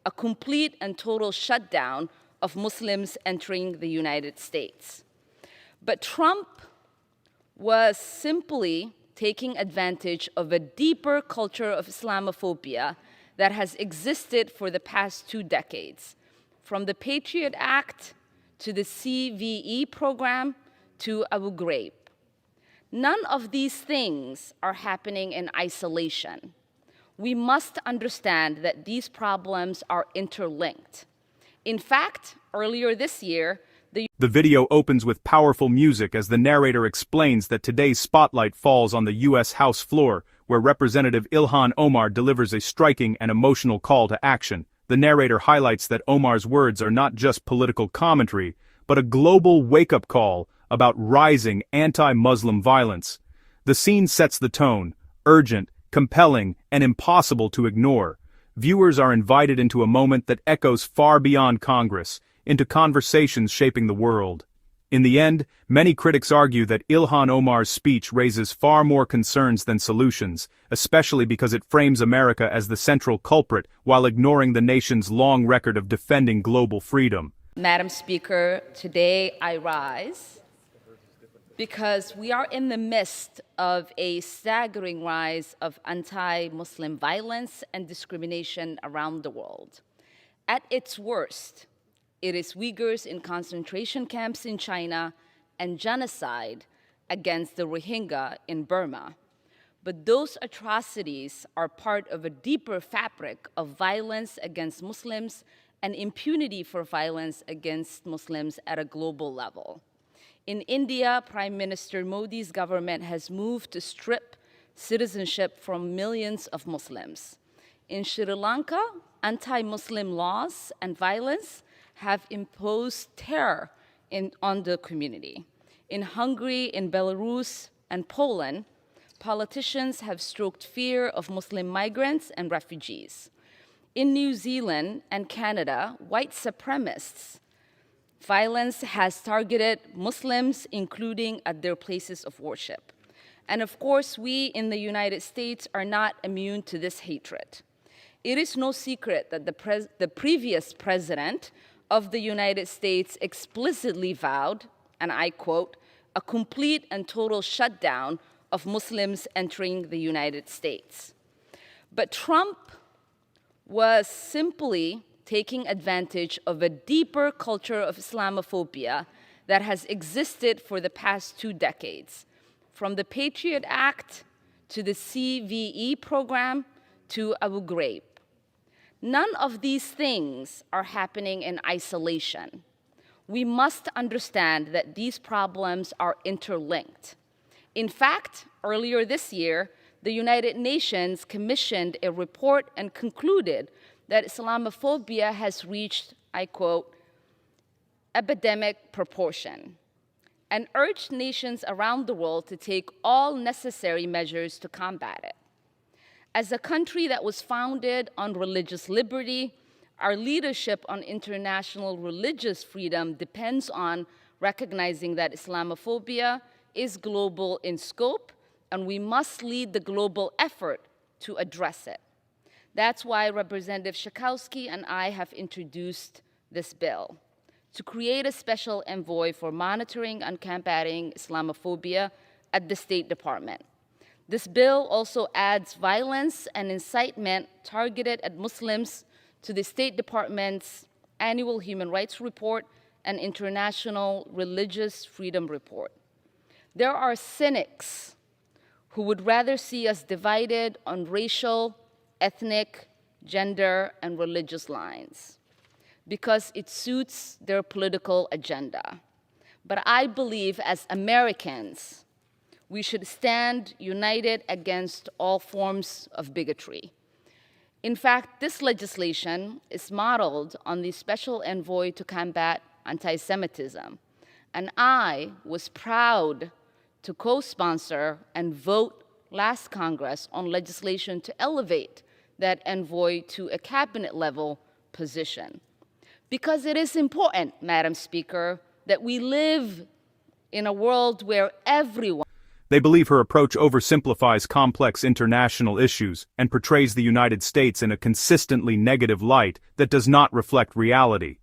a complete and total shutdown of Muslims entering the United States. But Trump was simply taking advantage of a deeper culture of Islamophobia that has existed for the past 2 decades, from the Patriot Act to the CVE program to Abu Ghraib. None of these things are happening in isolation. We must understand that these problems are interlinked. In fact, earlier this year, The video opens with powerful music as the narrator explains that today's spotlight falls on the U.S. House floor, where Representative Ilhan Omar delivers a striking and emotional call to action. The narrator highlights that Omar's words are not just political commentary, but a global wake-up call about rising anti-Muslim violence. The scene sets the tone, urgent, compelling, and impossible to ignore. Viewers are invited into a moment that echoes far beyond Congress, into conversations shaping the world. In the end, many critics argue that Ilhan Omar's speech raises far more concerns than solutions, especially because it frames America as the central culprit while ignoring the nation's long record of defending global freedom. Madam Speaker, today I rise because we are in the midst of a staggering rise of anti-Muslim violence and discrimination around the world. At its worst, it is Uyghurs in concentration camps in China and genocide against the Rohingya in Burma. But those atrocities are part of a deeper fabric of violence against Muslims and impunity for violence against Muslims at a global level. In India, Prime Minister Modi's government has moved to strip citizenship from millions of Muslims. In Sri Lanka, anti-Muslim laws and violence have imposed terror on the community. In Hungary, in Belarus, and Poland, politicians have stroked fear of Muslim migrants and refugees. In New Zealand and Canada, white supremacists' violence has targeted Muslims, including at their places of worship. And of course, we in the United States are not immune to this hatred. It is no secret that the previous president of the United States explicitly vowed, and I quote, a complete and total shutdown of Muslims entering the United States. But Trump was simply taking advantage of a deeper culture of Islamophobia that has existed for the past 2 decades, from the Patriot Act to the CVE program to Abu Ghraib. None of these things are happening in isolation. We must understand that these problems are interlinked. In fact, earlier this year, the United Nations commissioned a report and concluded that Islamophobia has reached, I quote, epidemic proportion, and urged nations around the world to take all necessary measures to combat it. As a country that was founded on religious liberty, our leadership on international religious freedom depends on recognizing that Islamophobia is global in scope, and we must lead the global effort to address it. That's why Representative Schakowsky and I have introduced this bill to create a special envoy for monitoring and combating Islamophobia at the State Department. This bill also adds violence and incitement targeted at Muslims to the State Department's annual Human Rights Report and International Religious Freedom Report. There are cynics who would rather see us divided on racial, ethnic, gender, and religious lines because it suits their political agenda. But I believe as Americans, we should stand united against all forms of bigotry. In fact, this legislation is modeled on the Special Envoy to combat anti-Semitism, and I was proud to co-sponsor and vote last Congress on legislation to elevate that envoy to a cabinet-level position. Because it is important, Madam Speaker, that we live in a world where everyone They believe her approach oversimplifies complex international issues and portrays the United States in a consistently negative light that does not reflect reality.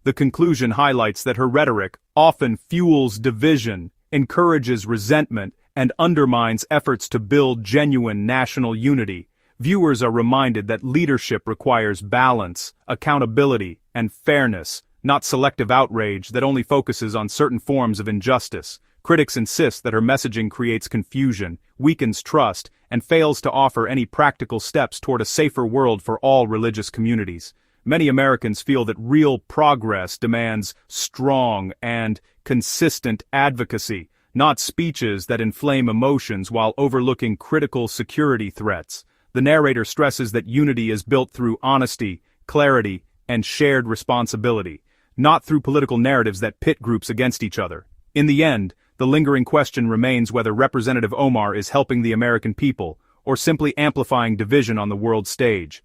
The conclusion highlights that her rhetoric often fuels division, encourages resentment, and undermines efforts to build genuine national unity. Viewers are reminded that leadership requires balance, accountability, and fairness, not selective outrage that only focuses on certain forms of injustice. Critics insist that her messaging creates confusion, weakens trust, and fails to offer any practical steps toward a safer world for all religious communities. Many Americans feel that real progress demands strong and consistent advocacy, not speeches that inflame emotions while overlooking critical security threats. The narrator stresses that unity is built through honesty, clarity, and shared responsibility, not through political narratives that pit groups against each other. In the end, the lingering question remains whether Representative Omar is helping the American people or simply amplifying division on the world stage.